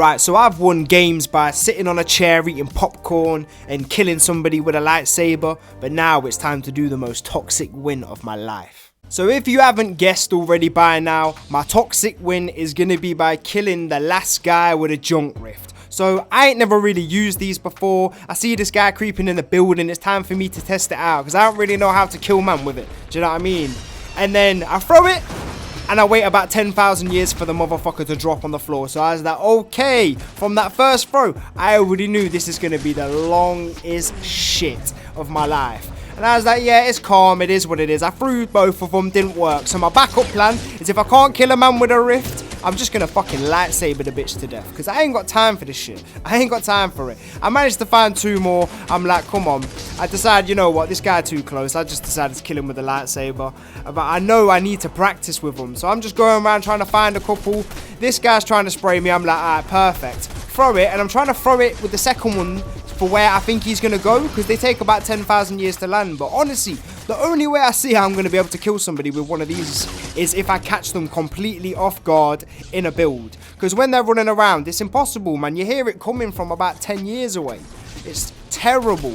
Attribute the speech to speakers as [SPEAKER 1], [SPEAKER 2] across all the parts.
[SPEAKER 1] Right, so I've won games by sitting on a chair eating popcorn and killing somebody with a lightsaber, but now it's time to do the most toxic win of my life. So if you haven't guessed already by now, my toxic win is going to be by killing the last guy with a junk rift. So I ain't never really used these before. I see this guy creeping in the building, it's time for me to test it out, because I don't really know how to kill man with it, do you know what I mean? And then I throw it, and I wait about 10,000 years for the motherfucker to drop on the floor. So I was like, okay, from that first throw, I already knew this is going to be the longest shit of my life. And I was like, yeah, it's calm, it is what it is. I threw both of them, didn't work. So my backup plan is if I can't kill a man with a rift, I'm just going to fucking lightsaber the bitch to death. Because I ain't got time for this shit. I ain't got time for it. I managed to find 2 more. I'm like, come on. I decided, you know what, this guy too close. I just decided to kill him with a lightsaber. But I know I need to practice with him. So I'm just going around trying to find a couple. This guy's trying to spray me. I'm like, alright, perfect. Throw it. And I'm trying to throw it with the second one for where I think he's going to go, because they take about 10,000 years to land. But honestly, the only way I see how I'm going to be able to kill somebody with one of these is if I catch them completely off guard in a build. Because when they're running around, it's impossible, man. You hear it coming from about 10 years away. It's terrible.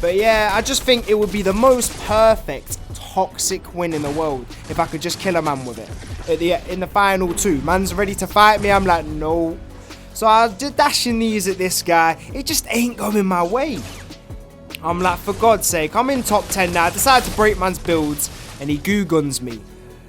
[SPEAKER 1] But yeah, I just think it would be the most perfect toxic win in the world if I could just kill a man with it. In the final 2, man's ready to fight me. I'm like, no. So I was just dashing these at this guy. It just ain't going my way. I'm like, for God's sake, I'm in top 10 now. I decided to break man's builds, and he goo guns me.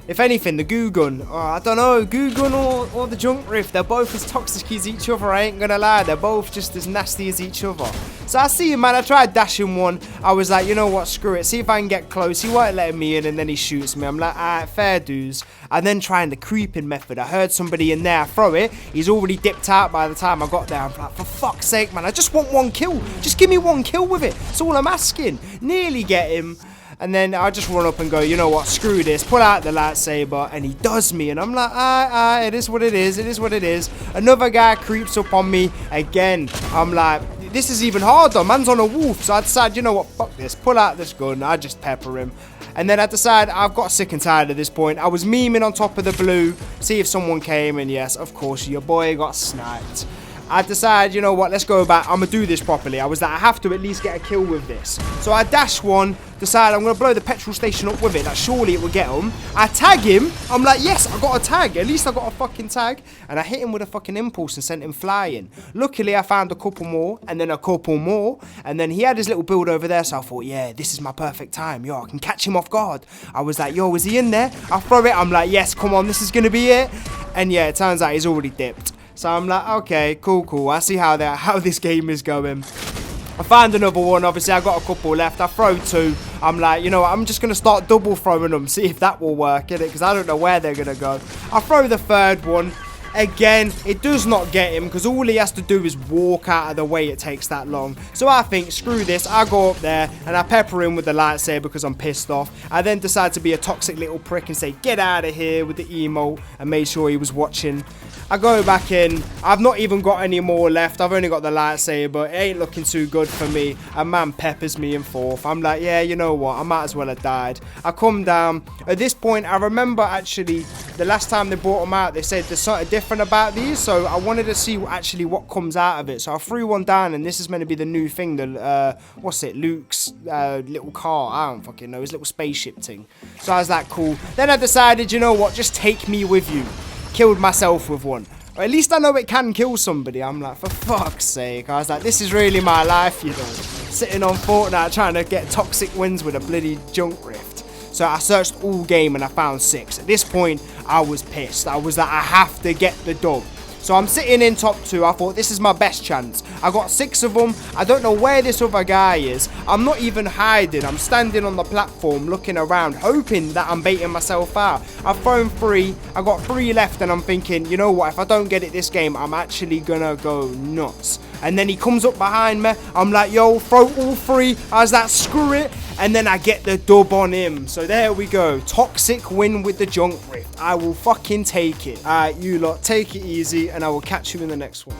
[SPEAKER 1] If anything, the goo gun, I don't know, goo gun or the junk rift, they're both as toxic as each other, I ain't gonna lie. They're both just as nasty as each other. So I see him, man, I tried dashing one. I was like, you know what, screw it, see if I can get close. He weren't letting me in, and then he shoots me. I'm like, alright, fair dues. And then trying the creeping method. I heard somebody in there, I throw it. He's already dipped out by the time I got there. I'm like, for fuck's sake, man, I just want 1 kill. Just give me 1 kill with it. That's all I'm asking. Nearly get him. And then I just run up and go, you know what, screw this, pull out the lightsaber, and he does me. And I'm like, it is what it is, it is what it is. Another guy creeps up on me again. I'm like, this is even harder, man's on a wolf. So I decide, you know what, fuck this, pull out this gun, I just pepper him. And then I decide I've got sick and tired at this point. I was memeing on top of the blue, see if someone came, and yes, of course, your boy got sniped. I decided, you know what, let's go back. I'm going to do this properly. I was like, I have to at least get a kill with this. So I dash one, decide I'm going to blow the petrol station up with it. Like, surely it will get him. I tag him. I'm like, yes, I got a tag. At least I got a fucking tag. And I hit him with a fucking impulse and sent him flying. Luckily, I found a couple more, and then a couple more. And then he had his little build over there. So I thought, yeah, this is my perfect time. Yo, I can catch him off guard. I was like, yo, is he in there? I throw it. I'm like, yes, come on, this is going to be it. And yeah, it turns out he's already dipped. So I'm like, okay, cool. I see how this game is going. I found another one. Obviously, I got a couple left. I throw 2. I'm like, you know what? I'm just going to start double throwing them. See if that will work, innit? Because I don't know where they're going to go. I throw the 3rd one. Again, it does not get him because all he has to do is walk out of the way. It takes that long. So I think, screw this. I go up there and I pepper him with the lightsaber because I'm pissed off. I then decide to be a toxic little prick and say, get out of here with the emote, and made sure he was watching. I go back in. I've not even got any more left. I've only got the lightsaber. It ain't looking too good for me. A man peppers me in 4th. I'm like, yeah, you know what? I might as well have died. I come down. At this point, I remember actually the last time they brought them out, they said there's something different about these. So I wanted to see actually what comes out of it. So I threw one down, and this is meant to be the new thing. The what's it? Luke's little car. I don't fucking know. His little spaceship thing. So I was like, cool. Then I decided, you know what? Just take me with you. Killed myself with one. Or at least I know it can kill somebody. I'm like, for fuck's sake. I was like, this is really my life, you know. Sitting on Fortnite trying to get toxic wins with a bloody junk rift. So I searched all game and I found 6. At this point, I was pissed. I was like, I have to get the dub. So I'm sitting in top 2. I thought this is my best chance. I got 6 of them. I don't know where this other guy is. I'm not even hiding. I'm standing on the platform looking around, hoping that I'm baiting myself out. I've thrown 3. I got 3 left, and I'm thinking, you know what? If I don't get it this game, I'm actually gonna go nuts. And then he comes up behind me. I'm like, yo, throw all 3. I was like, screw it. And then I get the dub on him. So there we go. Toxic win with the junk rift. I will fucking take it. Alright, you lot, take it easy, and I will catch you in the next one.